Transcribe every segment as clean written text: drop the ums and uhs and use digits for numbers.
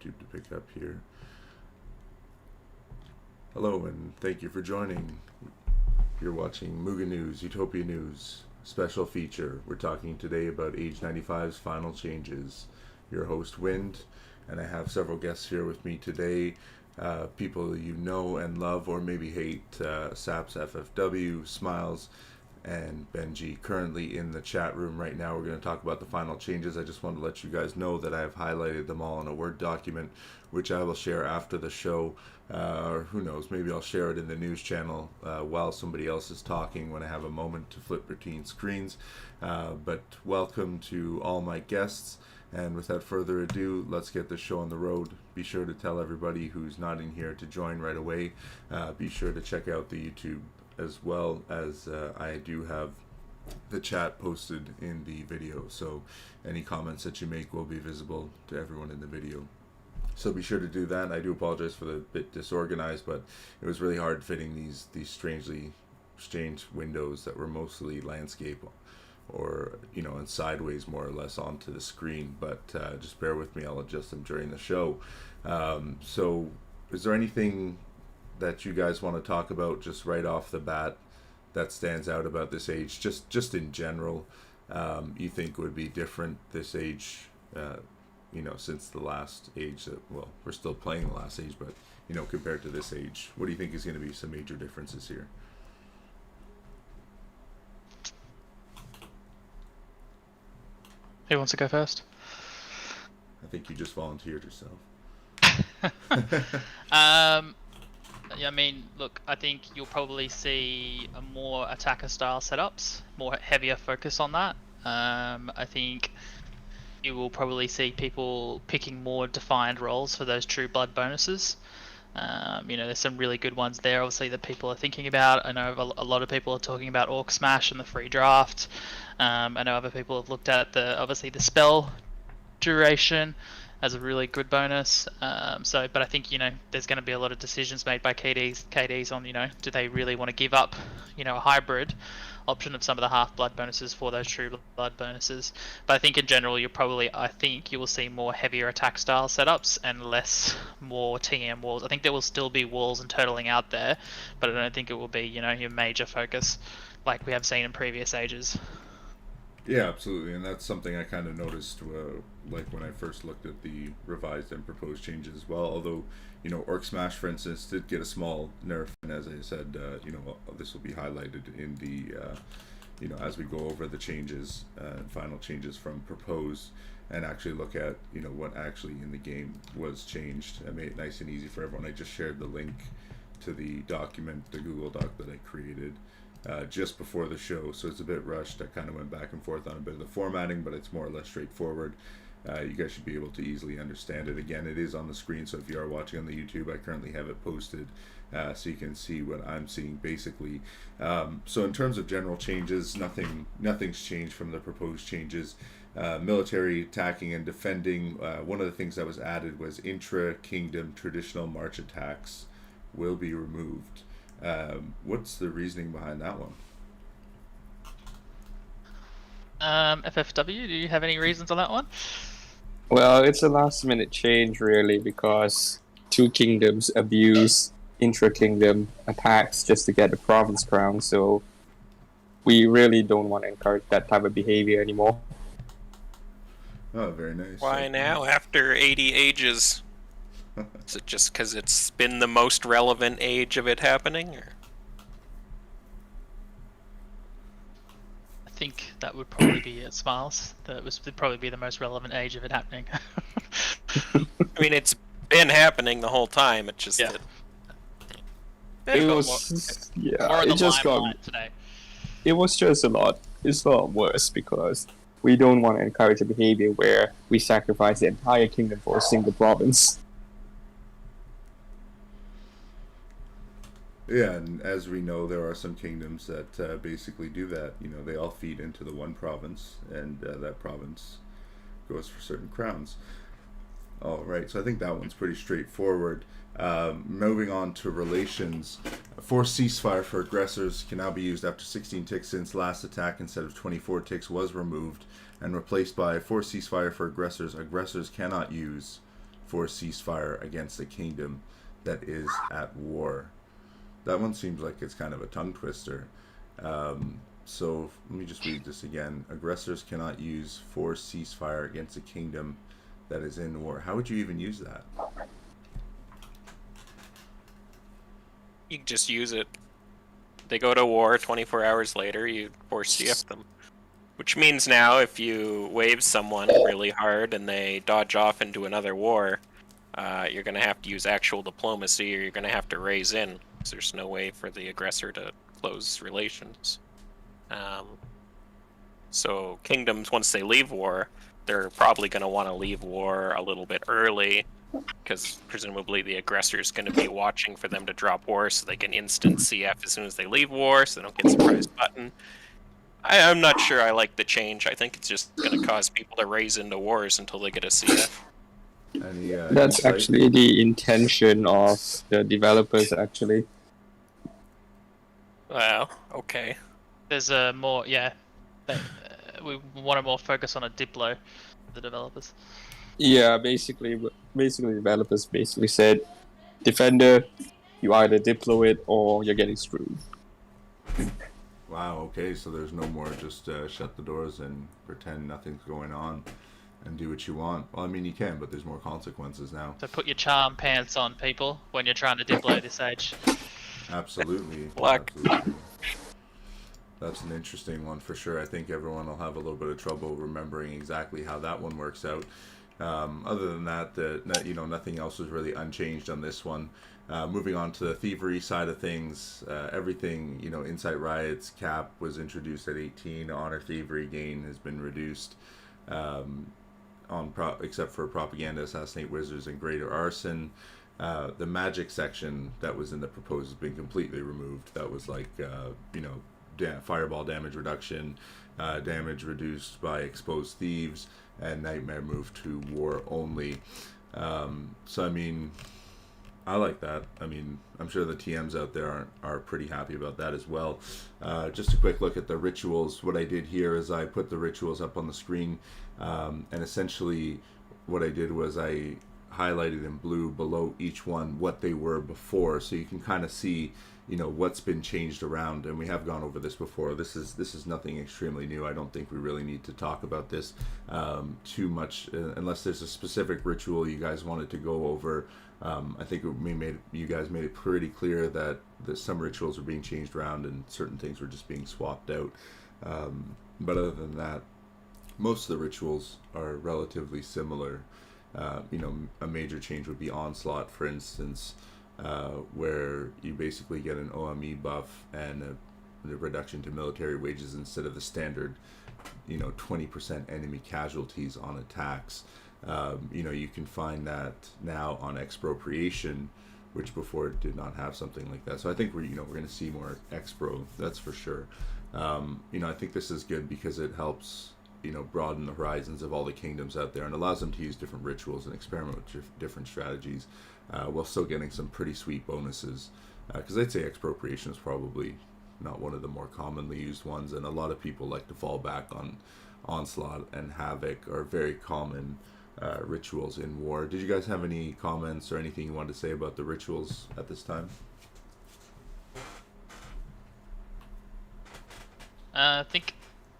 YouTube to pick up here. Hello and thank you for joining. You're watching Muga News, Utopia News, special feature. We're talking today about Age 95's final changes. Your host, Wind, and I have several guests here with me today. People you know and love or maybe hate, Saps FFW, Smiles, and Benji. Currently in the chat room right now, we're going to talk about the final changes. I just want to let you guys know that I have highlighted them all in a Word document, which I will share after the show, or who knows, maybe I'll share it in the news channel while somebody else is talking when I have a moment to flip between screens. But welcome to all my guests, and without further ado, let's get this show on the road. Be sure to tell everybody who's not in here to join right away. Be sure to check out the YouTube, as well as I do have the chat posted in the video, so any comments that you make will be visible to everyone in the video. So be sure to do that. I do apologize for the bit disorganized, but it was really hard fitting these strangely strange windows that were mostly landscape or, you know, and sideways more or less onto the screen. But just bear with me, I'll adjust them during the show. So is there anything that you guys want to talk about just right off the bat that stands out about this age, just in general, you think would be different this age, you know, since the last age that, well, we're still playing the last age, but, you know, compared to this age, what do you think is going to be some major differences here? Who wants to go first? I think you just volunteered yourself. Yeah, I mean, look, I think you'll probably see a more attacker style setups, more heavier focus on that. I think you will probably see people picking more defined roles for those true blood bonuses. You know, there's some really good ones there, obviously, that people are thinking about. I know a lot of people are talking about Orc Smash and the free draft. I know other people have looked at obviously the spell duration as a really good bonus. But I think, you know, there's going to be a lot of decisions made by KDs on, you know, do they really want to give up, you know, a hybrid option of some of the half blood bonuses for those true blood bonuses. But I think in general, you will see more heavier attack style setups and less more TM walls. I think there will still be walls and turtling out there, but I don't think it will be, you know, your major focus like we have seen in previous ages. Yeah, absolutely, and that's something I kind of noticed, like when I first looked at the revised and proposed changes as well. Although, you know, Orc Smash, for instance, did get a small nerf, and as I said, you know, this will be highlighted in the, you know, as we go over the changes and final changes from proposed, and actually look at, you know, what actually in the game was changed. I made it nice and easy for everyone. I just shared the link to the document, the Google Doc that I created. Just before the show, so it's a bit rushed. I kind of went back and forth on a bit of the formatting, but it's more or less straightforward. You guys should be able to easily understand it. Again, it is on the screen, so if you are watching on the YouTube, I currently have it posted, so you can see what I'm seeing basically. So in terms of general changes, nothing's changed from the proposed changes. Military attacking and defending, one of the things that was added was intra-kingdom traditional march attacks will be removed. What's the reasoning behind that one? FFW, do you have any reasons on that one? Well, it's a last minute change really, because two kingdoms abuse intra-kingdom attacks just to get the province crown, so we really don't want to encourage that type of behavior anymore. Oh, very nice. Why now, after 80 ages? Is it just because it's been the most relevant age of it happening? Or? I think that would probably be it, Smiles. That would probably be the most relevant age of it happening. I mean, it's been happening the whole time. It's just that It was, yeah, more in it the just got limelight today. It was just it's a lot worse because we don't want to encourage a behavior where we sacrifice the entire kingdom for a single province. Yeah, and as we know, there are some kingdoms that basically do that. You know, they all feed into the one province, and that province goes for certain crowns. All right, so I think that one's pretty straightforward. Moving on to relations. Forced ceasefire for aggressors can now be used after 16 ticks since last attack instead of 24 ticks was removed and replaced by forced ceasefire for aggressors. Aggressors cannot use force ceasefire against a kingdom that is at war. That one seems like it's kind of a tongue twister. So let me just read this again. Aggressors cannot use forced ceasefire against a kingdom that is in war. How would you even use that? You can just use it. They go to war, 24 hours later, you force CF them. Which means now if you wave someone really hard and they dodge off into another war, you're going to have to use actual diplomacy, or you're going to have to raise in, because there's no way for the aggressor to close relations. So kingdoms, once they leave war, they're probably going to want to leave war a little bit early, because presumably the aggressor is going to be watching for them to drop war so they can instant CF as soon as they leave war, so they don't get surprise button. I'm not sure I like the change. I think it's just going to cause people to raise into wars until they get a CF. That's insight? actually the intention of the developers, actually. Well, okay. There's a more, yeah. We want to more focus on a diplo, the developers. Yeah, basically developers basically said, defender, you either diplo it or you're getting screwed. Wow, okay, so there's no more just shut the doors and pretend nothing's going on and do what you want. Well, I mean, you can, but there's more consequences now. So put your charm pants on, people, when you're trying to diplo this age. Absolutely. Black. Absolutely. That's an interesting one for sure. I think everyone will have a little bit of trouble remembering exactly how that one works out. Other than that, nothing else was really unchanged on this one. Moving on to the thievery side of things, everything, Insight Riot's cap was introduced at 18. Honor thievery gain has been reduced, except for propaganda, assassinate wizards, and greater arson. The magic section that was in the proposal has been completely removed. That was like, fireball damage reduction, damage reduced by exposed thieves, and nightmare moved to war only. So I mean, I like that. I mean, I'm sure the TMs out there are pretty happy about that as well. Just a quick look at the rituals. What I did here is I put the rituals up on the screen, and essentially what I did was I highlighted in blue below each one what they were before, so you can kind of see what's been changed around. And we have gone over this before. This is nothing extremely new. I don't think we really need to talk about this too much, unless there's a specific ritual you guys wanted to go over. I think you guys made it pretty clear that some rituals are being changed around and certain things were just being swapped out. But other than that, most of the rituals are relatively similar. A major change would be Onslaught, for instance, where you basically get an OME buff and a reduction to military wages instead of the standard, 20% enemy casualties on attacks. You can find that now on expropriation, which before did not have something like that. So I think we're going to see more expro, that's for sure. I think this is good because it helps broaden the horizons of all the kingdoms out there and allows them to use different rituals and experiment with different strategies, while still getting some pretty sweet bonuses. Because I'd say expropriation is probably not one of the more commonly used ones, and a lot of people like to fall back on Onslaught and Havoc, are very common rituals in war. Did you guys have any comments or anything you wanted to say about the rituals at this time? I think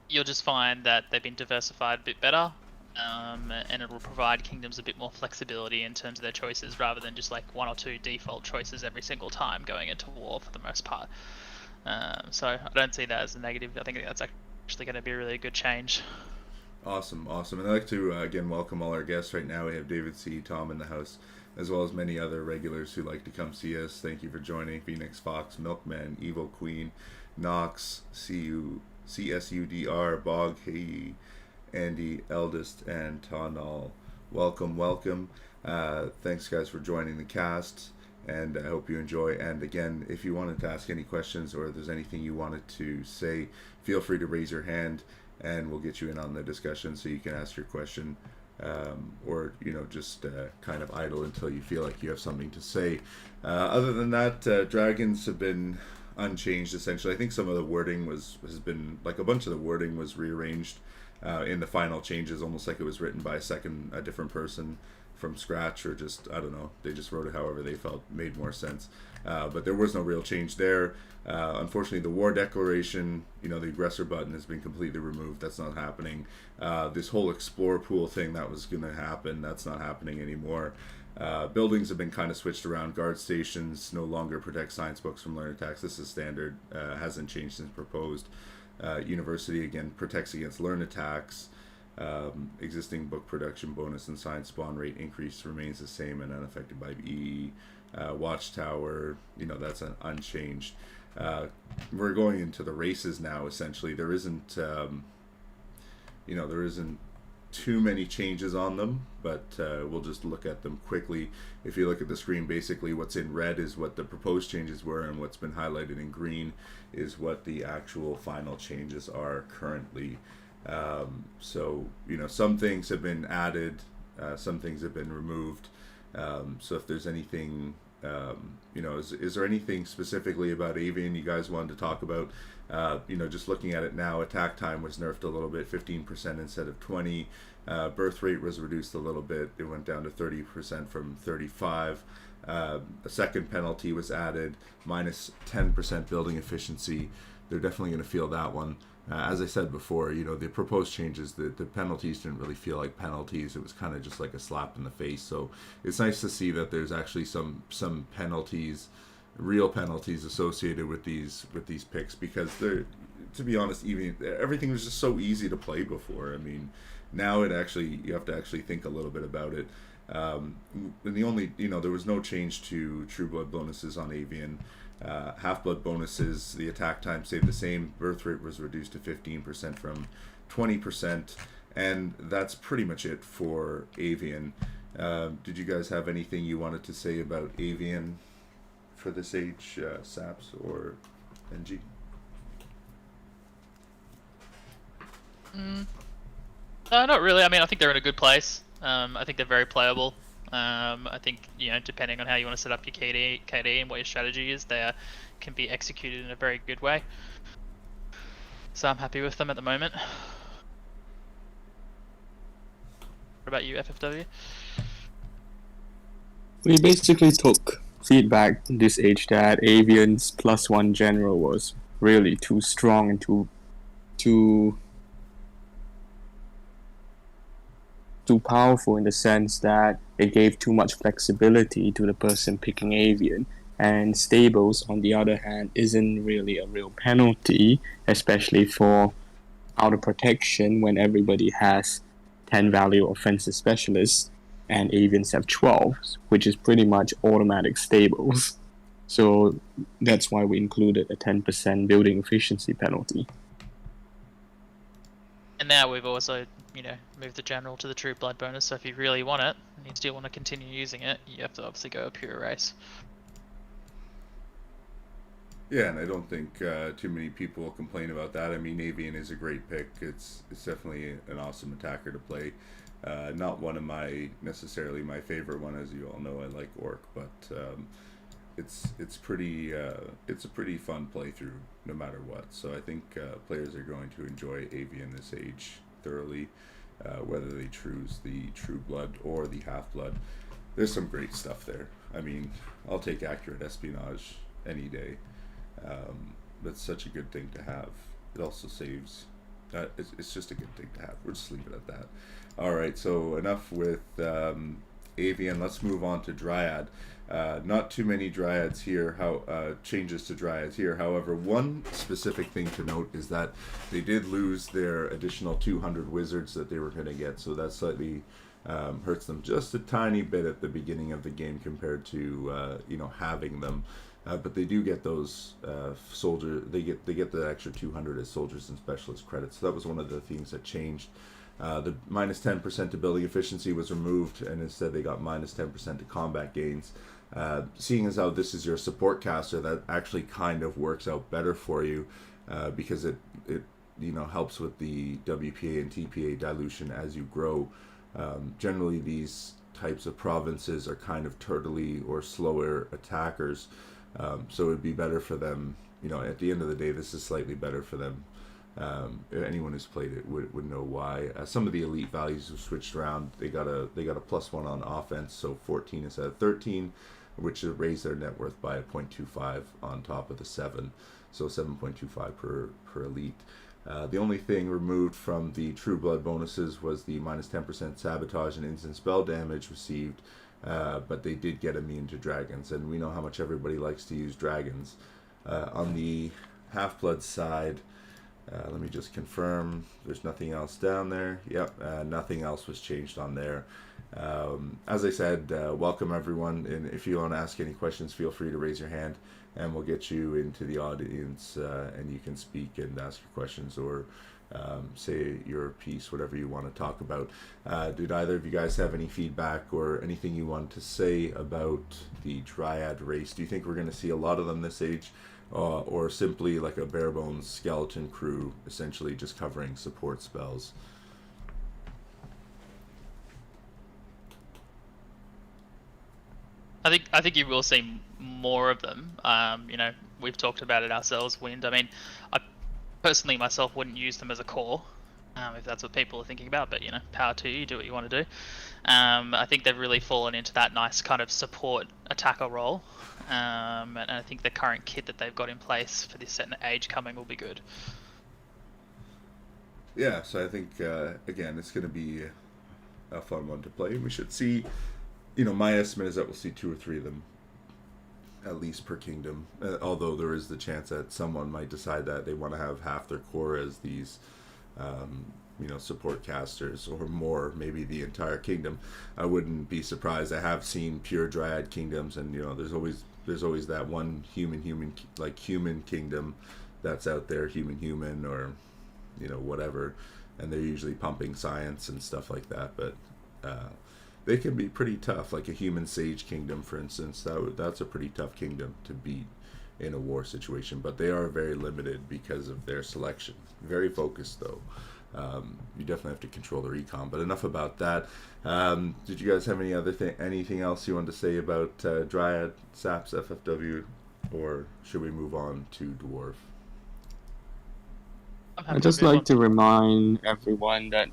you'll just find that they've been diversified a bit better, and it will provide kingdoms a bit more flexibility in terms of their choices, rather than just like one or two default choices every single time going into war for the most part. So I don't see that as a negative. I think that's actually going to be a really good change. Awesome. And I'd like to again welcome all our guests. Right now we have David C., Tom in the house, as well as many other regulars who like to come see us. Thank you for joining. Phoenix Fox, Milkman, Evil Queen, Knox, CSUDR, Bog, Hey, Andy, Eldest, and Tonal. Welcome. Thanks guys for joining the cast, and I hope you enjoy. And again, if you wanted to ask any questions or if there's anything you wanted to say, feel free to raise your hand and we'll get you in on the discussion so you can ask your question, or just kind of idle until you feel like you have something to say. Other than that, dragons have been unchanged essentially. I think some of the wording has been like a bunch of the wording was rearranged in the final changes, almost like it was written by a different person. from scratch, or just, I don't know, they just wrote it however they felt made more sense. But there was no real change there. Unfortunately, the war declaration, the aggressor button has been completely removed. That's not happening. This whole explore pool thing that was going to happen, that's not happening anymore. Buildings have been kind of switched around. Guard stations no longer protect science books from learn attacks. This is standard. Hasn't changed since proposed. University, again, protects against learn attacks. Existing book production bonus and science spawn rate increase remains the same and unaffected by BE. Watchtower, that's unchanged. We're going into the races now. Essentially, there isn't too many changes on them, but we'll just look at them quickly. If you look at the screen, basically what's in red is what the proposed changes were, and what's been highlighted in green is what the actual final changes are currently. So some things have been added, some things have been removed. So if there's anything, is there anything specifically about Avian you guys wanted to talk about? Just looking at it now, attack time was nerfed a little bit, 15% instead of 20. Birth rate was reduced a little bit. It went down to 30% from 35. A second penalty was added, minus 10% building efficiency. They're definitely going to feel that one. As I said before, the proposed changes, the penalties didn't really feel like penalties. It was kind of just like a slap in the face. So it's nice to see that there's actually some penalties, real penalties associated with these picks, because they're, to be honest, even everything was just so easy to play before. I mean, now you have to actually think a little bit about it. And the only, there was no change to True Blood bonuses on Avian. Half-Blood bonuses, the attack time stayed the same. Birth rate was reduced to 15% from 20%. And that's pretty much it for Avian. Did you guys have anything you wanted to say about Avian for this age, Saps or NG? No, not really. I mean, I think they're in a good place. I think they're very playable. I think, depending on how you want to set up your KD and what your strategy is, they can be executed in a very good way. So I'm happy with them at the moment. What about you, FFW? We basically took feedback in this age that Avian's +1 general was really too strong and too powerful, in the sense that it gave too much flexibility to the person picking Avian. And stables, on the other hand, isn't really a real penalty, especially for outer protection when everybody has 10 value offensive specialists and Avians have 12, which is pretty much automatic stables. So that's why we included a 10% building efficiency penalty. And now we've also, moved the general to the True Blood bonus, so if you really want it, and you still want to continue using it, you have to obviously go a pure race. Yeah, and I don't think too many people will complain about that. I mean, Avian is a great pick. It's definitely an awesome attacker to play. Not one of necessarily my favorite one, as you all know. I like Orc, but it's a pretty fun playthrough no matter what. So I think players are going to enjoy Avian this age thoroughly, whether they choose the True Blood or the Half Blood. There's some great stuff there. I mean, I'll take accurate espionage any day. That's such a good thing to have. It also saves. It's just a good thing to have. We'll just leave it at that. All right, so enough with Avian. Let's move on to Dryad. Not too many Dryads here. Changes to Dryads here. However, one specific thing to note is that they did lose their additional 200 wizards that they were going to get. So that slightly hurts them just a tiny bit at the beginning of the game compared to having them. But they do get those soldier. They get the extra 200 as soldiers and specialist credits. So that was one of the things that changed. The minus 10% to building efficiency was removed, and instead they got minus 10% to combat gains. Seeing as how this is your support caster, that actually kind of works out better for you, because it helps with the WPA and TPA dilution as you grow. Generally, these types of provinces are kind of turtley or slower attackers. So it would be better for them, at the end of the day, this is slightly better for them Anyone who's played it would know why. Some of the elite values have switched around. They got a +1 on offense, so 14 instead of 13, which has raised their net worth by a 0.25 on top of the 7, so 7.25 per elite. The only thing removed from the True Blood bonuses was the -10% sabotage and instant spell damage received, but they did get immune to dragons, and we know how much everybody likes to use dragons. On the Half-Blood side, let me just confirm there's nothing else down there. Yep, nothing else was changed on there. As I said, welcome everyone, and if you want to ask any questions, feel free to raise your hand and we'll get you into the audience, and you can speak and ask your questions, or say your piece, whatever you want to talk about. Did either of you guys have any feedback or anything you want to say about the Dryad race? Do you think we're going to see a lot of them this age? Or simply like a bare bones skeleton crew, essentially just covering support spells? I think you will see more of them. You know, we've talked about it ourselves, Wind. I mean, I personally myself wouldn't use them as a core, if that's what people are thinking about. But you know, power to you, do what you want to do. I think they've really fallen into that nice kind of support attacker role. And I think the current kit that they've got in place for this set age coming will be good. Yeah, so I think, again, it's going to be a fun one to play. We should see, you know, my estimate is that we'll see 2 or 3 of them at least per kingdom, although there is the chance that someone might decide that they want to have half their core as these you know, support casters, or more, maybe the entire kingdom. I wouldn't be surprised. I have seen pure Dryad kingdoms, and you know, there's always that one human kingdom that's out there, human, or you know, whatever, and they're usually pumping science and stuff like that. But they can be pretty tough, like a human sage kingdom, for instance. That's a pretty tough kingdom to beat in a war situation, but they are very limited because of their selection. Very focused though. You definitely have to control the recon. But enough about that. Did you guys have anything else you wanted to say about Dryad, SAPS, FFW, or should we move on to Dwarf? I'd just like to remind everyone that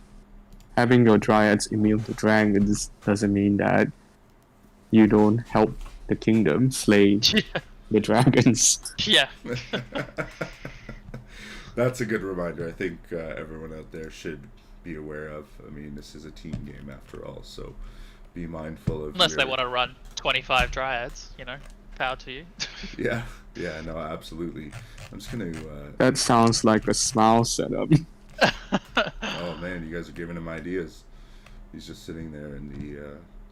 having your Dryads immune to dragons doesn't mean that you don't help the kingdom slay the dragons. Yeah. That's a good reminder. I think everyone out there should be aware of. I mean, this is a team game after all, so be mindful of. Unless they want to run 25 Dryads, you know, power to you. Yeah, no, absolutely. I'm just gonna. That sounds like a Smile setup. Oh man, you guys are giving him ideas. He's just sitting there in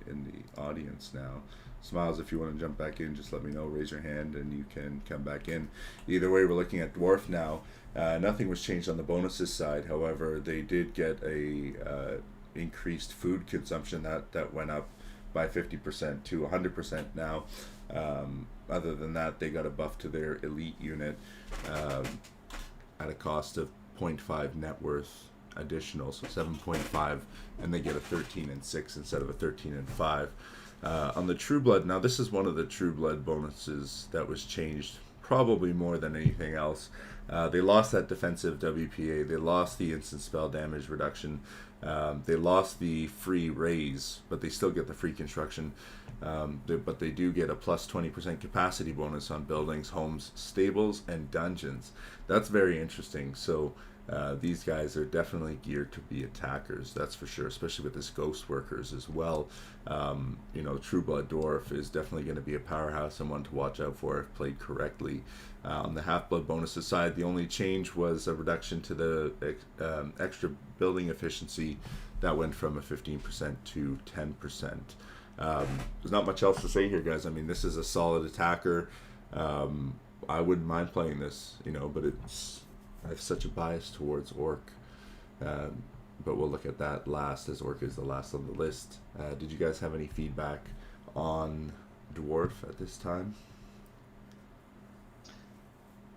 the audience now. Smiles, if you want to jump back in, just let me know. Raise your hand and you can come back in. Either way, we're looking at Dwarf now. Nothing was changed on the bonuses side. However, they did get a increased food consumption that went up by 50% to 100% now. Other than that, they got a buff to their elite unit at a cost of 0.5 net worth additional, so 7.5, and they get a 13 and 6 instead of a 13 and 5. On the True Blood, now this is one of the True Blood bonuses that was changed probably more than anything else. They lost that defensive WPA, they lost the instant spell damage reduction, they lost the free raise, but they still get the free construction. But they do get a plus 20% capacity bonus on buildings, homes, stables, and dungeons. That's very interesting. So these guys are definitely geared to be attackers, that's for sure, especially with this ghost workers as well. You know, True Blood Dwarf is definitely going to be a powerhouse and one to watch out for if played correctly. On the Half-Blood bonuses side, the only change was a reduction to the extra building efficiency that went from a 15% to 10%. There's not much else to say here, guys. I mean, this is a solid attacker. I wouldn't mind playing this, you know, but I have such a bias towards Orc. But we'll look at that last, as Orc is the last on the list. Did you guys have any feedback on Dwarf at this time?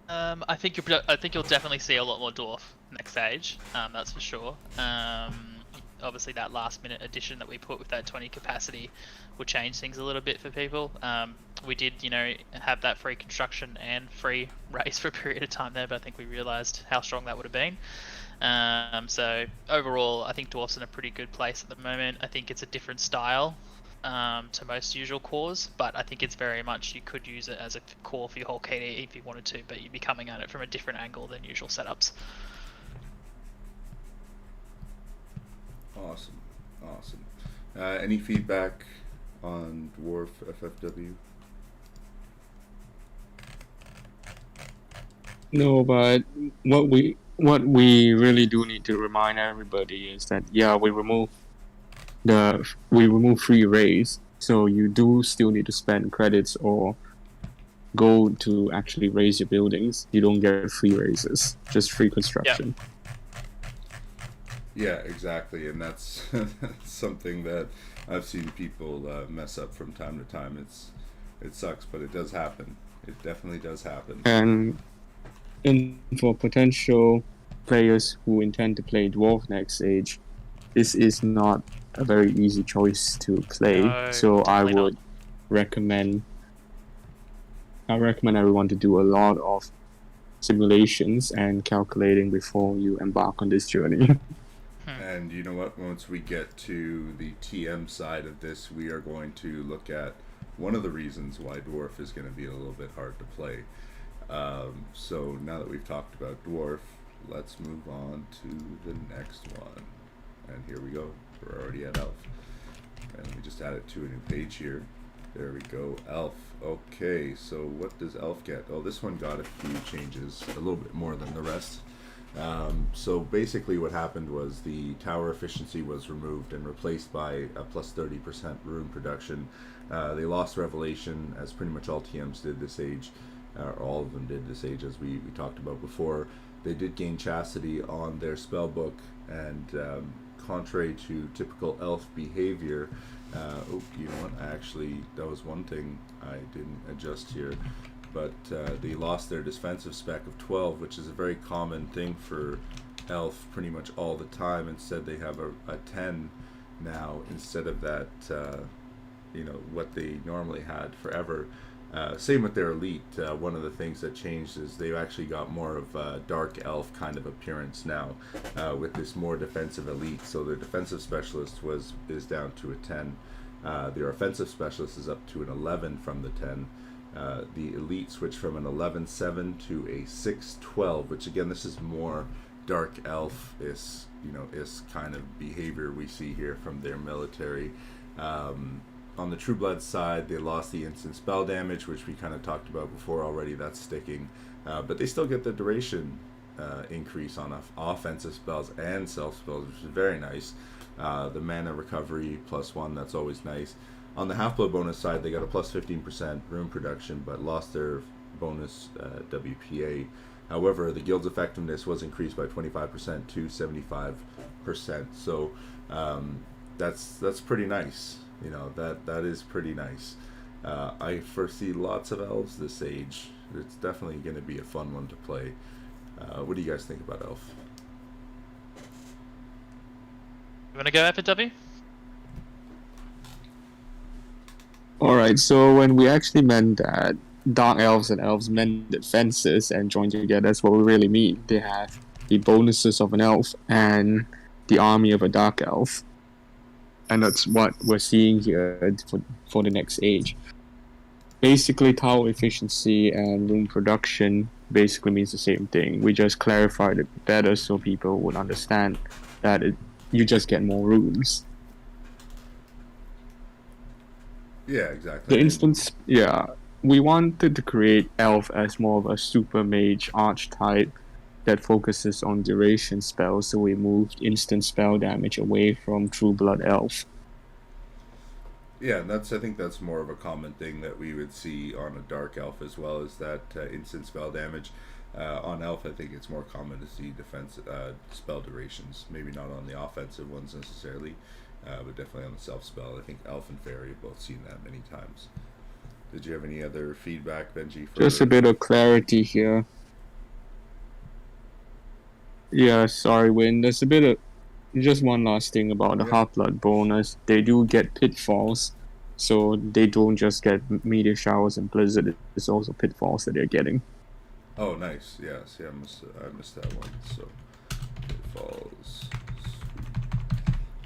I think you'll definitely see a lot more Dwarf next age. That's for sure. obviously that last minute addition that we put with that 20 capacity will change things a little bit for people. We did, have that free construction and free race for a period of time there, but I think we realised how strong that would have been. So overall, I think Dwarf's in a pretty good place at the moment. I think it's a different style to most usual cores, but I think it's very much, you could use it as a core for your whole KDE if you wanted to, but you'd be coming at it from a different angle than usual setups. Awesome. Any feedback on Dwarf FFW? No, but what we really do need to remind everybody is that we remove free raise, so you do still need to spend credits or gold to actually raise your buildings. You don't get free raises, just free construction. Yeah, exactly, and that's something that I've seen people mess up from time to time. It sucks, but it does happen. It definitely does happen. And for potential players who intend to play Dwarf next age, this is not a very easy choice to play. No, so I definitely would recommend everyone to do a lot of simulations and calculating before you embark on this journey. And you know what? Once we get to the TM side of this, we are going to look at one of the reasons why Dwarf is going to be a little bit hard to play. So now that we've talked about Dwarf, let's move on to the next one. And here we go. We're already at Elf. And we just added to a new page here. There we go. Elf. Okay, so what does Elf get? Oh, this one got a few changes, a little bit more than the rest. So basically what happened was the tower efficiency was removed and replaced by a plus 30% room production. They lost Revelation, as pretty much all TMs did this age, or all of them did this age, as we talked about before. They did gain Chastity on their spellbook, and contrary to typical elf behavior, you know what, actually that was one thing I didn't adjust here, but they lost their defensive spec of 12, which is a very common thing for elf pretty much all the time. Instead they have a 10 now instead of that, what they normally had forever. Same with their elite. One of the things that changed is they've actually got more of a dark elf kind of appearance now, with this more defensive elite. So their defensive specialist is down to a 10. Their offensive specialist is up to an 11 from the 10. The elite switched from an 11-7 to a 6-12, which again, this is more dark elf is kind of behavior we see here from their military. On the True Blood side, they lost the instant spell damage, which we kind of talked about before already. That's sticking, but they still get the duration increase on offensive spells and self spells, which is very nice. The mana recovery +1, that's always nice. On the Half-Blood bonus side, they got a plus 15% room production, but lost their bonus WPA. However, the guild's effectiveness was increased by 25% to 75%. So that's pretty nice. That is pretty nice. I foresee lots of elves this age. It's definitely going to be a fun one to play. What do you guys think about elf? You want to go FW? Alright, so when we actually meant that dark elves and elves mended fences and joined together, that's what we really mean. They have the bonuses of an elf and the army of a dark elf. And that's what we're seeing here for the next age. Basically, tower efficiency and room production basically means the same thing. We just clarified it better so people would understand that you just get more rooms. Yeah, exactly. The instance, we wanted to create elf as more of a super mage archetype that focuses on duration spells, so we moved instant spell damage away from True Blood Elf. Yeah, and I think that's more of a common thing that we would see on a Dark Elf as well, is that instant spell damage. On Elf, I think it's more common to see spell durations. Maybe not on the offensive ones necessarily, but definitely on the self-spell. I think Elf and Ferry have both seen that many times. Did you have any other feedback, Benji? Just a bit of clarity here. Yeah, sorry, Win. There's a bit of Just one last thing about the Yeah. Half-Blood bonus. They do get pitfalls, so they don't just get meteor showers and blizzard. It's also pitfalls that they're getting. Oh, nice. Yeah. See, I missed that one. So pitfalls.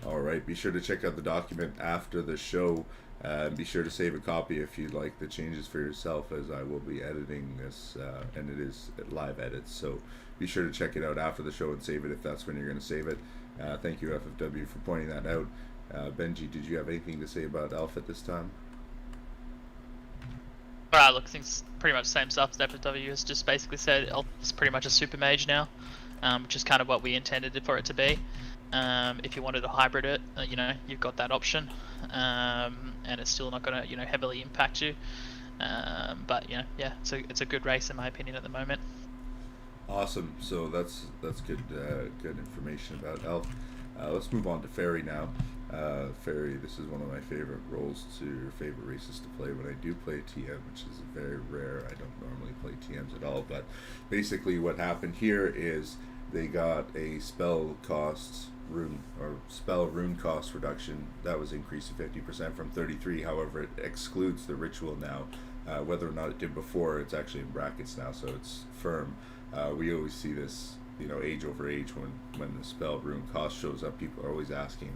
All right. Be sure to check out the document after the show. Be sure to save a copy if you'd like the changes for yourself, as I will be editing this, and it is live edits. So be sure to check it out after the show and save it if that's when you're going to save it. Thank you, FFW, for pointing that out. Benji, did you have anything to say about Elf at this time? Look, things pretty much the same stuff as FFW has just basically said. It's pretty much a super mage now, which is kind of what we intended it for it to be. If you wanted to hybrid it, you know, you've got that option, and it's still not going to, you know, heavily impact you. But you know, yeah, it's a good race in my opinion at the moment. Awesome. So that's good good information about Elf. Let's move on to Ferry now. Ferry, this is one of my favorite roles favorite races to play when I do play TM, which is very rare. I don't normally play TMs at all, but basically what happened here is they got a spell rune cost reduction that was increased to 50% from 33. However, it excludes the ritual now. Whether or not it did before, it's actually in brackets now, so it's firm. We always see this, you know, age over age when the spell rune cost shows up. People are always asking,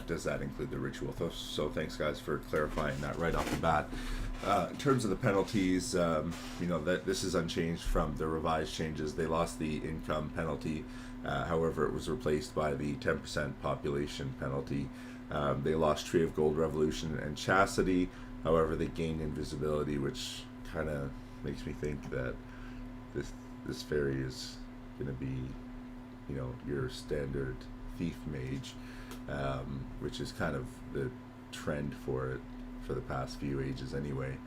does that include the ritual? So thanks, guys, for clarifying that right off the bat. In terms of the penalties, you know, that this is unchanged from the revised changes. They lost the income penalty. However, it was replaced by the 10% population penalty. They lost Tree of Gold, Revolution, and Chastity. However, they gained Invisibility, which kind of makes me think that this fairy is going to be, you know, your standard thief mage, which is kind of the trend for it for the past few ages anyway.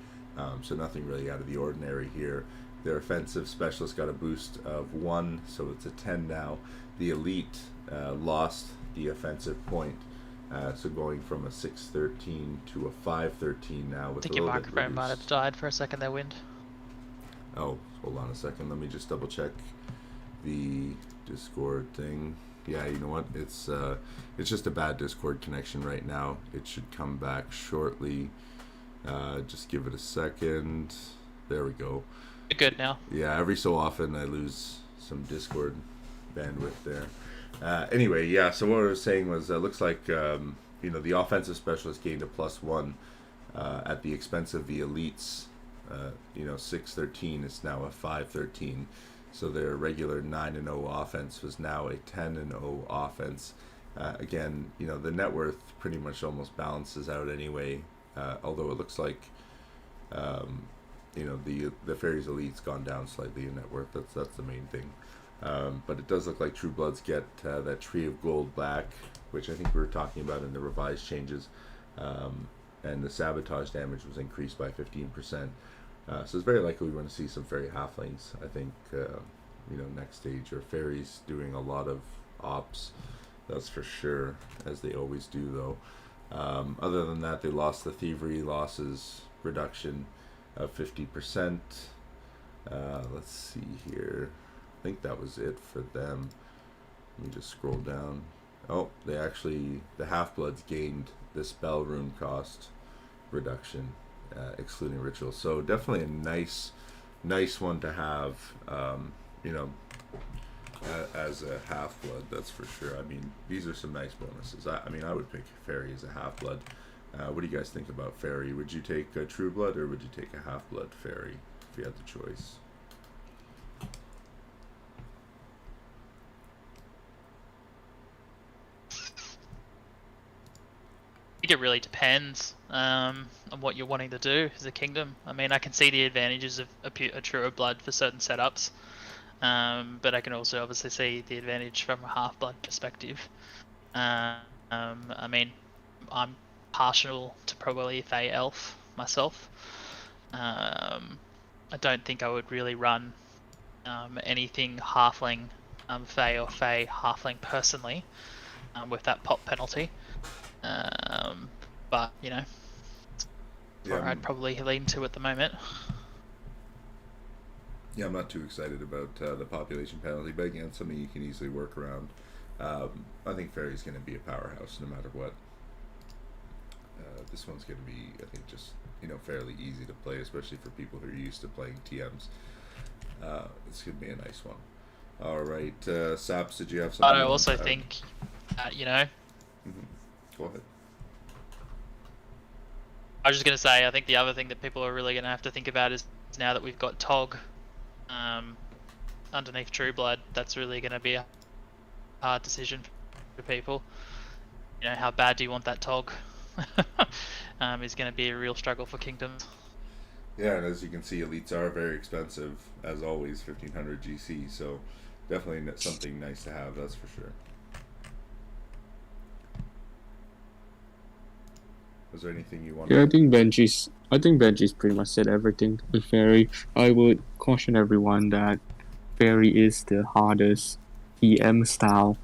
So nothing really out of the ordinary here. Their offensive specialist got a boost of 1, so it's a 10 now. The elite lost the offensive point, so going from a 613 to a 513 now. With I think a your little bit microphone might have reduced. died for a second there, Wind. Oh, hold on a second. Let me just double check the Discord thing. Yeah, you know what? It's just a bad Discord connection right now. It should come back shortly. Just give it a second. There we go. You're good now. Yeah, every so often I lose some Discord bandwidth there. Anyway, yeah, so what I was saying was, looks like, you know, the offensive specialist gained a +1 at the expense of the elites. You know, 613 is now a 513. So their regular 9-0 offense was now a 10-0 offense. Again, you know, the net worth pretty much almost balances out anyway. Although it looks like, you know, the Fairy's elite's gone down slightly in net worth. That's the main thing. But it does look like True Bloods get that Tree of Gold back, which I think we were talking about in the revised changes. And the sabotage damage was increased by 15%. So it's very likely we're going to see some Fairy Halflings, I think, you know, next stage, or Fairies doing a lot of ops, that's for sure, as they always do, though. Other than that, they lost the Thievery losses reduction of 50%. Let's see here. I think that was it for them. Let me just scroll down. Oh, the Half-Bloods gained the spell rune cost reduction, excluding rituals. So definitely a nice one to have, you know, as a Half-Blood, that's for sure. I mean, these are some nice bonuses. I mean, I would pick Ferry as a Half-Blood. What do you guys think about Ferry? Would you take a True Blood, or would you take a Half-Blood Ferry if you had the choice? I think it really depends on what you're wanting to do as a kingdom. I mean, I can see the advantages of a True Blood for certain setups, but I can also obviously see the advantage from a Half-Blood perspective. I mean, I'm partial to probably a Fey Elf myself. I don't think I would really run anything Halfling, Fey or Fey Halfling personally, with that pop penalty. But you know, Yeah, I'd probably lean to at the moment. Yeah, I'm not too excited about the population penalty, but again, something you can easily work around. I think Ferry's going to be a powerhouse no matter what. This one's going to be, I think, just fairly easy to play, especially for people who are used to playing TMs. It's going to be a nice one. All right, Saps, did you have something? But I also think, Go ahead. I was just going to say, I think the other thing that people are really going to have to think about is now that we've got Tog underneath True Blood, that's really going to be a hard decision for people. How bad do you want that Tog? Is going to be a real struggle for Kingdoms. Yeah, and as you can see, elites are very expensive, as always, 1500 GC, so definitely something nice to have, that's for sure. Was there anything you wanted? Yeah, I think Benji's pretty much said everything with Ferry. I would caution everyone that Ferry is the hardest TM style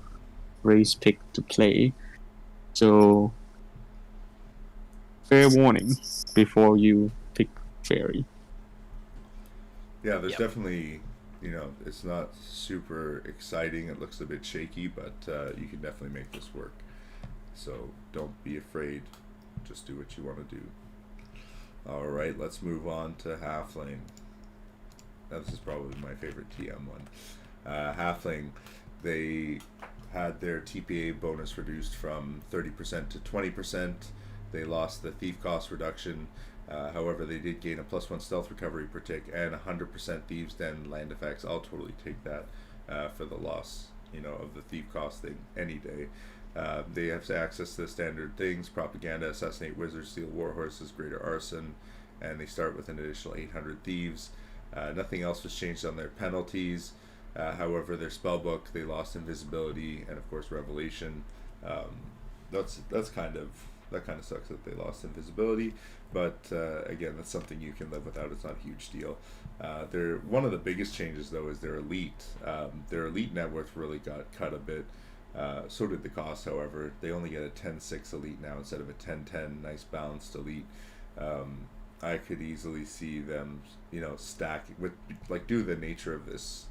race pick to play. So fair warning before you pick Ferry. Yeah, there's definitely, it's not super exciting. It looks a bit shaky, but you can definitely make this work. So don't be afraid. Just do what you want to do. Alright, let's move on to Halflane. Now, this is probably my favorite TM one. Halflane, they had their TPA bonus reduced from 30% to 20%. They lost the thief cost reduction. However, they did gain a +1 stealth recovery per tick and 100% Thieves Den land effects. I'll totally take that for the loss, of the thief cost thing any day. They have to access the standard things: propaganda, assassinate wizards, steal warhorses, greater arson, and they start with an additional 800 thieves. Nothing else was changed on their penalties. However, their spellbook, they lost invisibility and of course revelation. That kind of sucks that they lost invisibility, but again, that's something you can live without. It's not a huge deal. One of the biggest changes though is their elite. Their elite net worth really got cut a bit. So did the cost, however. They only get a 10-6 elite now instead of a 10-10 nice balanced elite. I could easily see them, stacking with, due to the nature of this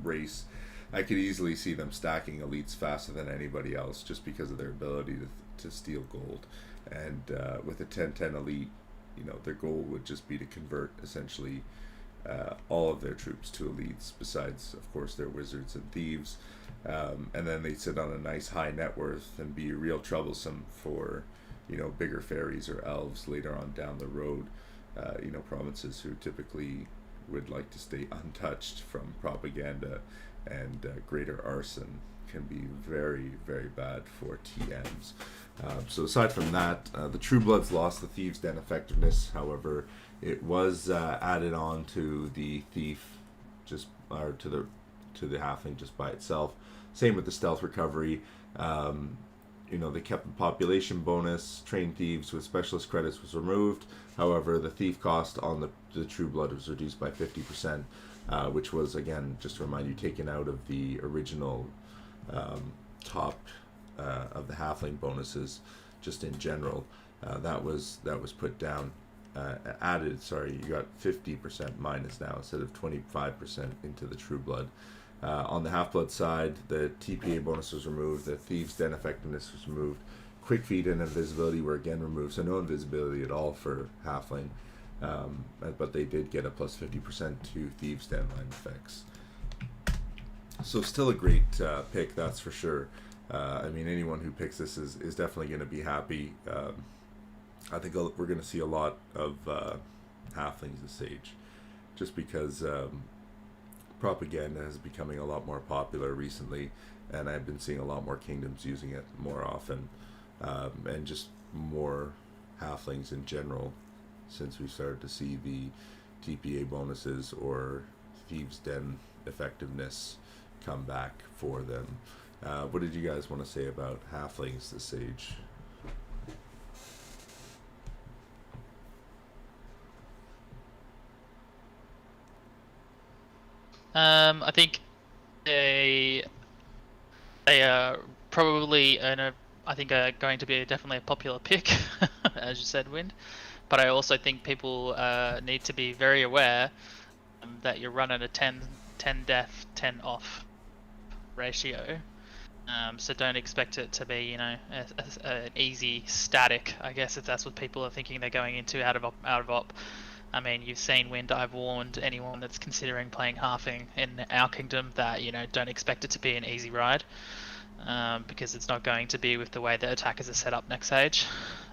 race. I could easily see them stacking elites faster than anybody else just because of their ability to steal gold. And with a 10-10 elite, their goal would just be to convert essentially all of their troops to elites, besides of course their wizards and thieves, and then they sit on a nice high net worth and be real troublesome for bigger fairies or elves later on down the road. Provinces who typically would like to stay untouched from propaganda and greater arson can be very, very bad for TMs. So aside from that, the True Bloods lost the Thieves' Den effectiveness. However, it was added on to the Thief, or to the Halfling just by itself. Same with the Stealth Recovery. They kept the population bonus. Trained Thieves with Specialist credits was removed. However, the Thief cost on the True Blood was reduced by 50%, which was, again, just to remind you, taken out of the original top of the Halfling bonuses, just in general. That was put down. You got 50% minus now instead of 25% into the True Blood. On the Half-Blood side, the TPA bonus was removed, the Thieves' Den effectiveness was removed, Quick Feet and Invisibility were again removed, so no invisibility at all for Halfling, but they did get a plus 50% to Thieves' Den line effects. So still a great pick, that's for sure. Anyone who picks this is definitely going to be happy. I think we're going to see a lot of Halflings this age, just because propaganda is becoming a lot more popular recently, and I've been seeing a lot more kingdoms using it more often, and just more Halflings in general since we started to see the TPA bonuses or Thieves' Den effectiveness come back for them. What did you guys want to say about Halflings this age? I think they are probably I think are going to be definitely a popular pick, as you said, Wind. But I also think people need to be very aware that you're running a 10 death, 10 off ratio. So don't expect it to be, an easy static. I guess if that's what people are thinking they're going into out of op. I mean, you've seen Wind. I've warned anyone that's considering playing halfing in our kingdom that don't expect it to be an easy ride, because it's not going to be with the way that attackers are set up next stage.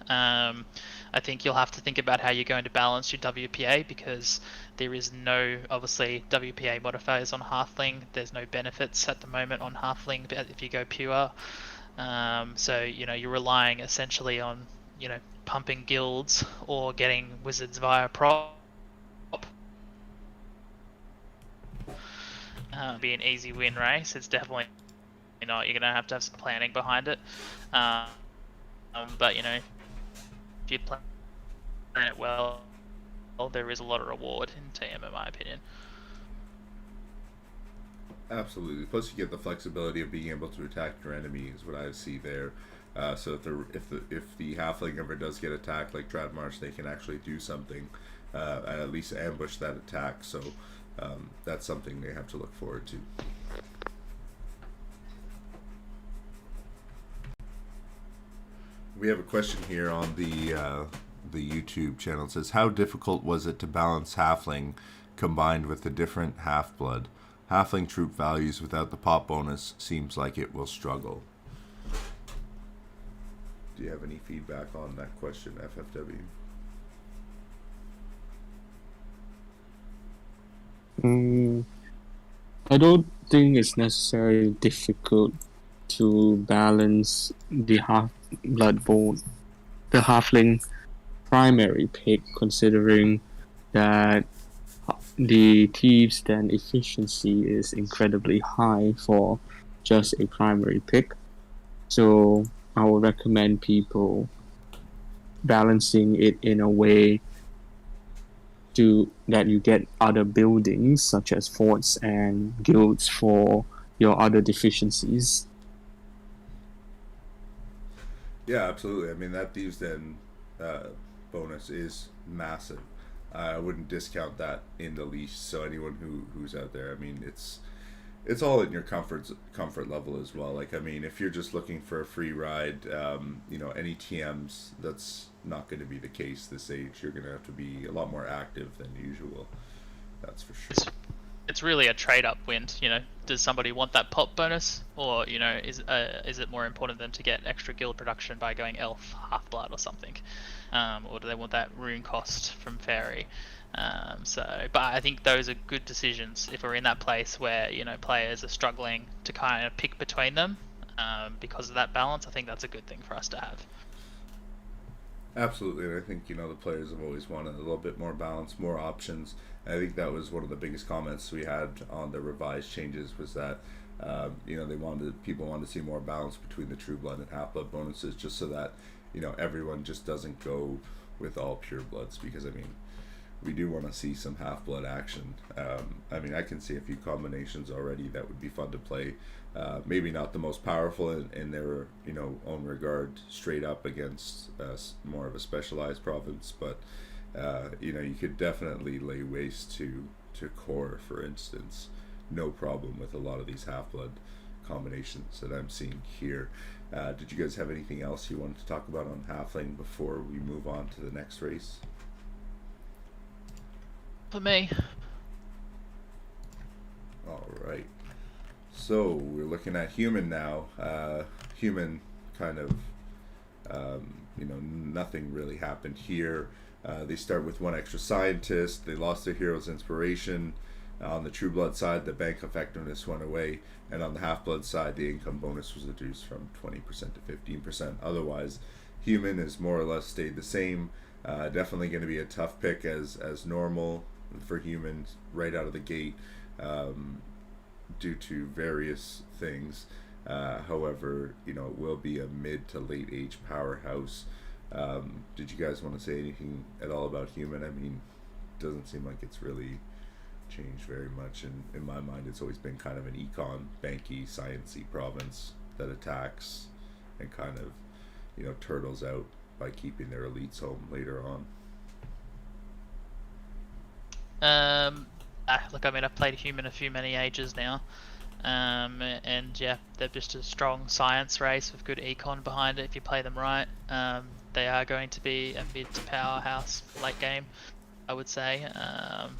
I think you'll have to think about how you're going to balance your WPA, because there is no, obviously, WPA modifiers on Halfling. There's no benefits at the moment on Halfling if you go pure. So, you're relying essentially on, pumping guilds or getting wizards via prop. Be an easy win race. It's definitely not. You're going to have some planning behind it. But, if you plan it well, there is a lot of reward in TM, in my opinion. Absolutely. Plus, you get the flexibility of being able to attack your enemy, is what I see there. So if the halfling ever does get attacked, like Dryad Marsh, they can actually do something, and at least ambush that attack. So that's something they have to look forward to. We have a question here on the YouTube channel. It says, how difficult was it to balance halfling combined with the different half-blood? Halfling troop values without the pop bonus seems like it will struggle. Do you have any feedback on that question, FFW? I don't think it's necessarily difficult to balance the halfling primary pick, considering that the thieves' den efficiency is incredibly high for just a primary pick. So I would recommend people balancing it in a way that you get other buildings such as forts and guilds for your other deficiencies. Yeah, absolutely. I mean, that Thieves' Den bonus is massive. I wouldn't discount that in the least. So anyone who's out there, I mean, it's all in your comfort level as well. Like, I mean, if you're just looking for a free ride, any TMs, that's not going to be the case this age. You're going to have to be a lot more active than usual. That's for sure. It's really a trade-up Wind. Does somebody want that pop bonus, or is it more important than to get extra guild production by going elf, half-blood, or something, or do they want that rune cost from Ferry? But I think those are good decisions if we're in that place where players are struggling to kind of pick between them, because of that balance. I think that's a good thing for us to have. Absolutely, and I think the players have always wanted a little bit more balance, more options. And I think that was one of the biggest comments we had on the revised changes, was that people wanted to see more balance between the true blood and half blood bonuses, just so that everyone just doesn't go with all pure bloods, because I mean, we do want to see some half blood action. I mean, I can see a few combinations already that would be fun to play. Maybe not the most powerful in their own regard, straight up against more of a specialized province, but you could definitely lay waste to core, for instance, no problem with a lot of these half blood combinations that I'm seeing here. Did you guys have anything else you wanted to talk about on Halfling before we move on to the next race? For me. All right. So we're looking at human now. Human kind of, nothing really happened here. They start with one extra scientist. They lost their hero's inspiration. On the True Blood side, the bank effectiveness went away, and on the Half Blood side, the income bonus was reduced from 20% to 15%. Otherwise, human has more or less stayed the same. Definitely going to be a tough pick as normal for humans right out of the gate, due to various things. However, it will be a mid to late age powerhouse. Did you guys want to say anything at all about human? I mean, it doesn't seem like it's really changed very much, and in my mind it's always been kind of an econ banky sciencey province that attacks and kind of turtles out by keeping their elites home later on. Look, I mean, I've played human a few many ages now. And yeah, they're just a strong science race with good econ behind it if you play them right. They are going to be a mid to powerhouse late game, I would say.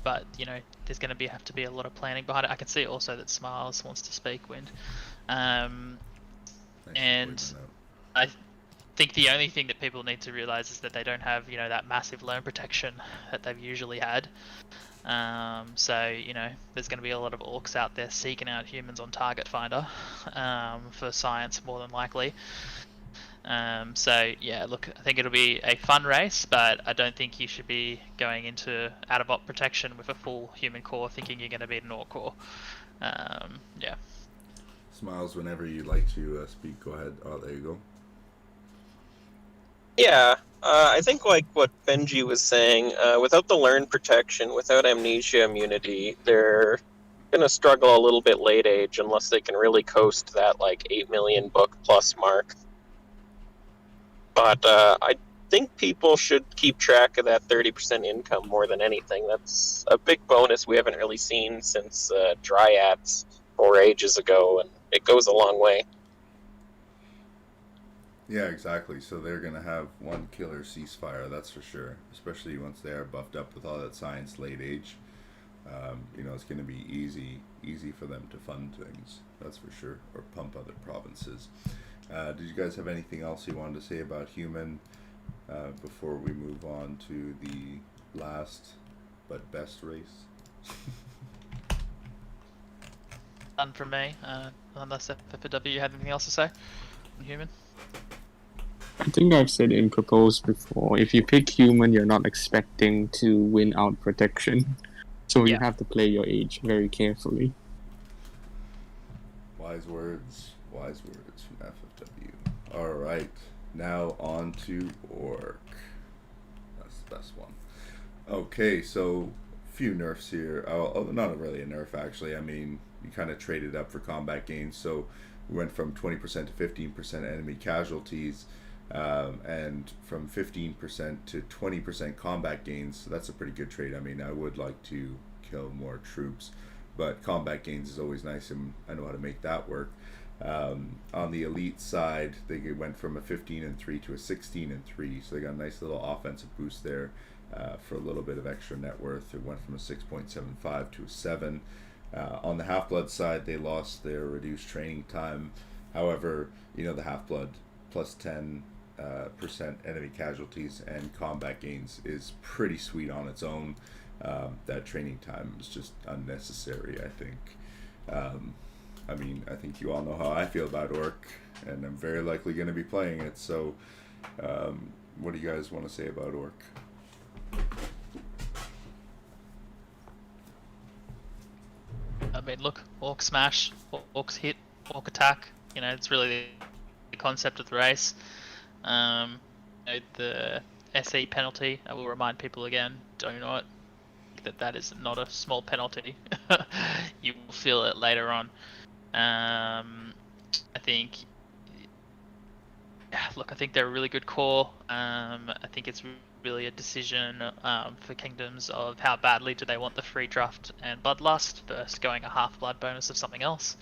But you know, there's going to have to be a lot of planning behind it. I can see also that Smiles wants to speak, Wind. Thanks for And pointing that out. I think the only thing that people need to realize is that they don't have, you know, that massive loan protection that they've usually had. So, you know, there's going to be a lot of orcs out there seeking out humans on Target Finder for science, more than likely. So, yeah, look, I think it'll be a fun race, but I don't think you should be going into out-of-op protection with a full human core thinking you're going to beat an orc core. Yeah. Smiles, whenever you'd like to speak, go ahead. Oh, there you go. Yeah, I think like what Benji was saying, without the learn protection, without amnesia immunity, they're gonna struggle a little bit late age unless they can really coast that like 8 million book plus mark. But I think people should keep track of that 30% income more than anything. That's a big bonus we haven't really seen since Dryads 4 ages ago, and it goes a long way. Yeah, exactly. So they're going to have one killer ceasefire, that's for sure. Especially once they are buffed up with all that science late age. You know, it's going to be easy for them to fund things, that's for sure, or pump other provinces. Did you guys have anything else you wanted to say about human before we move on to the last but best race? Done from me, unless FFW you had anything else to say on human. I think I've said in proposed before, if you pick human, you're not expecting to win out protection. So you have to play your age very carefully. Wise words from FFW. Alright, now on to Orc. That's the best one. Okay, so few nerfs here. Oh, not really a nerf actually. I mean, you kind of traded up for combat gains. So we went from 20% to 15% enemy casualties. And from 15% to 20% combat gains, so that's a pretty good trade. I mean, I would like to kill more troops, but combat gains is always nice, and I know how to make that work. On the elite side, they went from a 15-3 to a 16-3, so they got a nice little offensive boost there for a little bit of extra net worth. It went from a 6.75 to a 7. On the Half-Blood side, they lost their reduced training time. However, you know, the Half-Blood plus 10% enemy casualties and combat gains is pretty sweet on its own. That training time is just unnecessary, I think. I mean, I think you all know how I feel about Orc, and I'm very likely going to be playing it, so what do you guys want to say about Orc? I mean, look, Orc smash, Orcs hit, Orc attack. You know, it's really the concept of the race. You know, the SE penalty, I will remind people again, do not, that is not a small penalty. You will feel it later on. I think, look, I think they're a really good core. I think it's really a decision for Kingdoms of how badly do they want the free draft and Bloodlust versus going a half-blood bonus of something else.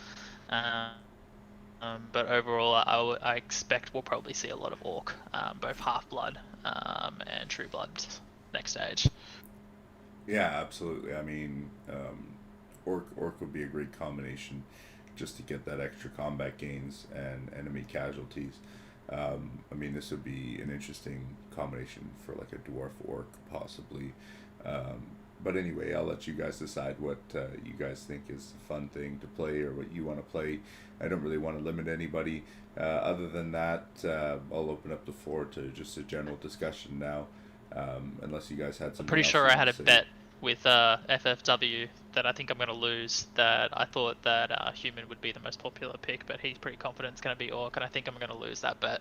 But overall, I expect we'll probably see a lot of Orc, both Half-Blood and True Blood next stage. Yeah, absolutely. I mean, Orc would be a great combination just to get that extra combat gains and enemy casualties. I mean, this would be an interesting combination for like a Dwarf Orc, possibly. But anyway, I'll let you guys decide what you guys think is a fun thing to play or what you want to play. I don't really want to limit anybody. Other than that, I'll open up the floor to just a general discussion now, unless you guys had something. I'm pretty sure I had a bet with FFW that I think I'm going to lose, that I thought that Human would be the most popular pick, but he's pretty confident it's going to be Orc, and I think I'm going to lose that bet.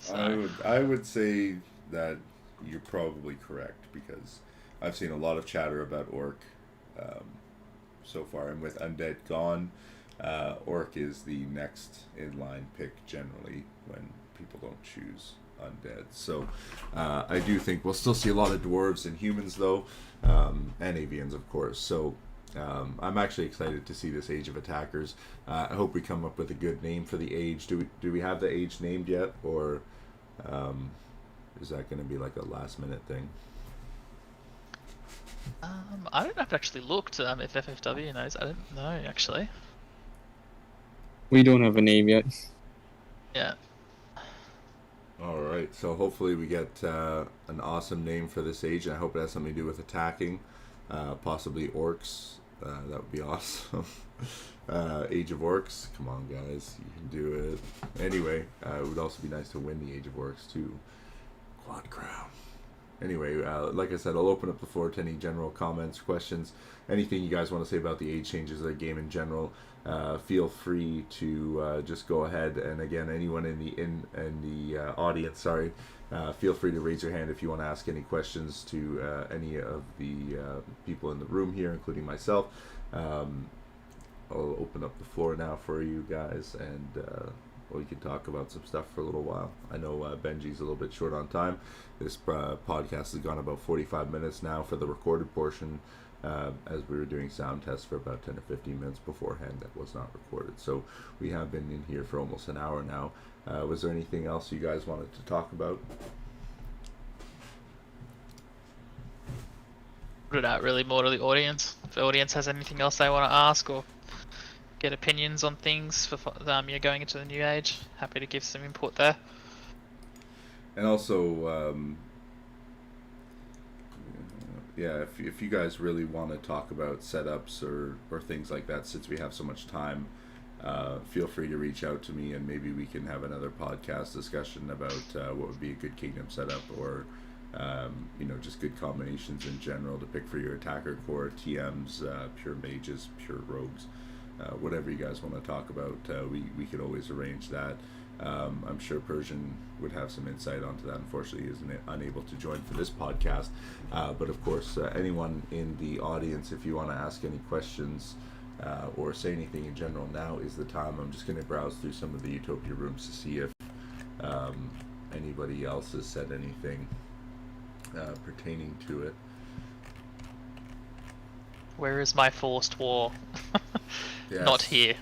So. I would say that you're probably correct, because I've seen a lot of chatter about Orc so far, and with Undead gone, Orc is the next in-line pick generally when people don't choose Undead. So I do think we'll still see a lot of Dwarves and Humans, though, and Avians, of course. So I'm actually excited to see this Age of Attackers. I hope we come up with a good name for the age. Do we have the age named yet, or is that going to be like a last minute thing? I don't know if I actually looked if FFW knows. I don't know actually. We don't have a name yet. Yeah. All right, so hopefully we get an awesome name for this age, and I hope it has something to do with attacking, possibly orcs. That would be awesome. Age of Orcs, come on guys, you can do it. Anyway, it would also be nice to win the Age of Orcs too. Quad Crown. Anyway, like I said, I'll open up the floor to any general comments, questions, anything you guys want to say about the age changes of the game in general. Feel free to just go ahead, and again, anyone in the audience, feel free to raise your hand if you want to ask any questions to any of the people in the room here, including myself. I'll open up the floor now for you guys, and we can talk about some stuff for a little while. I know Benji's a little bit short on time. This podcast has gone about 45 minutes now for the recorded portion, as we were doing sound tests for about 10 or 15 minutes beforehand that was not recorded. So we have been in here for almost an hour now. Was there anything else you guys wanted to talk about? Put it out really more to the audience. If the audience has anything else they want to ask or get opinions on things for going into the new age, happy to give some input there. And also, if you guys really want to talk about setups or things like that, since we have so much time, feel free to reach out to me, and maybe we can have another podcast discussion about what would be a good kingdom setup, or just good combinations in general to pick for your attacker core, TMs, pure mages, pure rogues, whatever you guys want to talk about. We could always arrange that. I'm sure Persian would have some insight onto that. Unfortunately, he is unable to join for this podcast. But of course, anyone in the audience, if you want to ask any questions or say anything in general, now is the time. I'm just going to browse through some of the Utopia rooms to see if anybody else has said anything pertaining to it. Where is my forced war? Yes. Not here.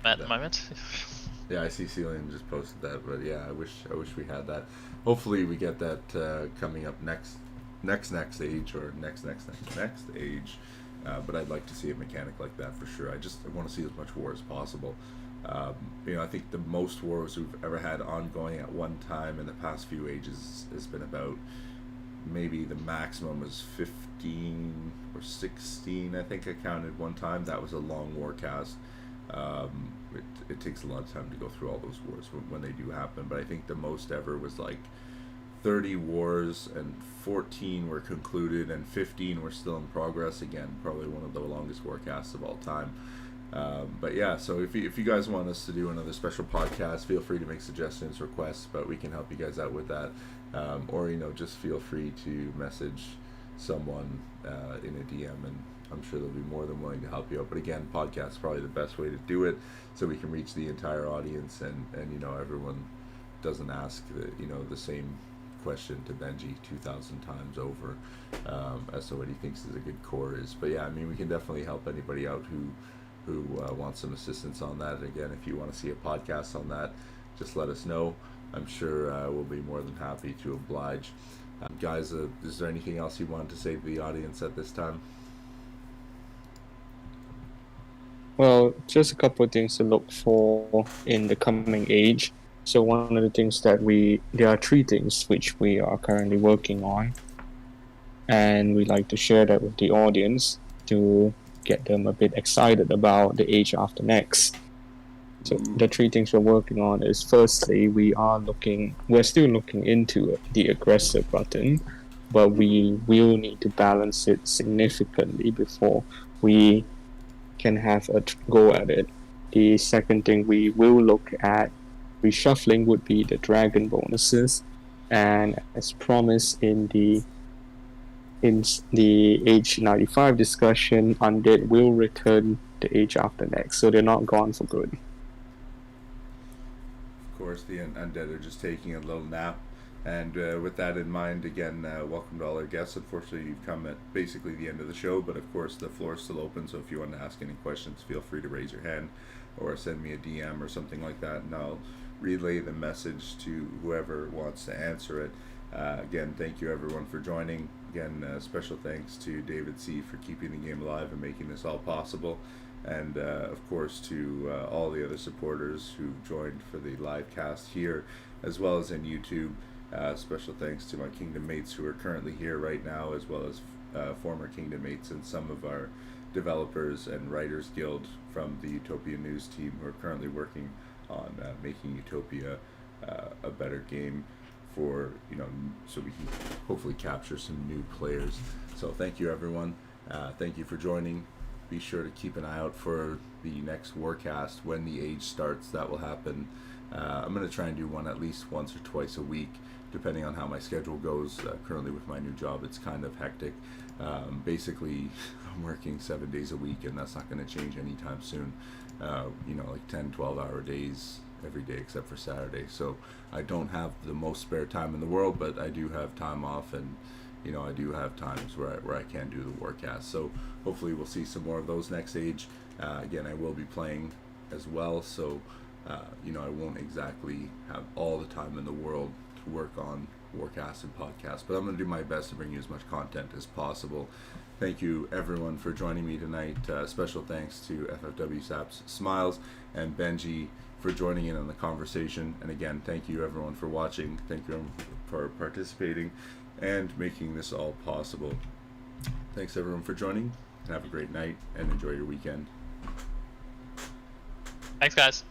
At the moment. Yeah, I see Celian just posted that, but yeah, I wish we had that. Hopefully we get that coming up next age, or next age. But I'd like to see a mechanic like that for sure. I want to see as much war as possible. I think the most wars we've ever had ongoing at one time in the past few ages has been about, maybe the maximum was 15 or 16, I think I counted one time. That was a long war cast. It takes a lot of time to go through all those wars when they do happen, but I think the most ever was like 30 wars, and 14 were concluded and 15 were still in progress. Again, probably one of the longest war casts of all time. But yeah, so if you guys want us to do another special podcast, feel free to make suggestions, requests, but we can help you guys out with that. Or just feel free to message someone in a DM, and I'm sure they'll be more than willing to help you out. But again, podcast is probably the best way to do it, so we can reach the entire audience, and everyone doesn't ask the same question to Benji 2,000 times over as to what he thinks is a good core is. But yeah, I mean, we can definitely help anybody out who wants some assistance on that. Again, if you want to see a podcast on that, just let us know. I'm sure we'll be more than happy to oblige. Guys, is there anything else you wanted to say to the audience at this time? Well, just a couple of things to look for in the coming age. So one of the things there are 3 things which we are currently working on, and we like to share that with the audience to get them a bit excited about the age after next. So the 3 things we're working on is, firstly, we're still looking into the aggressive button, but we will need to balance it significantly before we can have a go at it. The second thing we will look at reshuffling would be the dragon bonuses, and as promised in the age 95 discussion, undead will return the age after next, so they're not gone for good. Of course, the undead are just taking a little nap And with that in mind, again, welcome to all our guests. Unfortunately, you've come at basically the end of the show, but of course the floor is still open, so if you want to ask any questions, feel free to raise your hand or send me a DM or something like that, and I'll relay the message to whoever wants to answer it. Again, thank you everyone for joining. Again, special thanks to David C. for keeping the game alive and making this all possible. And of course to all the other supporters who joined for the live cast here as well as in YouTube. Special thanks to my Kingdom mates who are currently here right now, as well as former Kingdom mates and some of our developers and writers guild from the Utopia News team who are currently working on making Utopia a better game for, so we can hopefully capture some new players. So thank you everyone. Thank you for joining. Be sure to keep an eye out for the next Warcast when the age starts. That will happen. I'm going to try and do one at least once or twice a week, depending on how my schedule goes. Currently with my new job, it's kind of hectic. Basically, I'm working 7 days a week, and that's not going to change anytime soon. Like 10, 12-hour days every day except for Saturday. So I don't have the most spare time in the world, but I do have time off, and I do have times where I can do the Warcast. So hopefully we'll see some more of those next age. Again, I will be playing as well, so I won't exactly have all the time in the world to work on Warcast and podcasts, but I'm going to do my best to bring you as much content as possible. Thank you everyone for joining me tonight. Special thanks to FFW Saps Smiles and Benji for joining in on the conversation. And again, thank you everyone for watching. Thank you everyone for participating and making this all possible. Thanks everyone for joining, and have a great night and enjoy your weekend. Thanks, guys.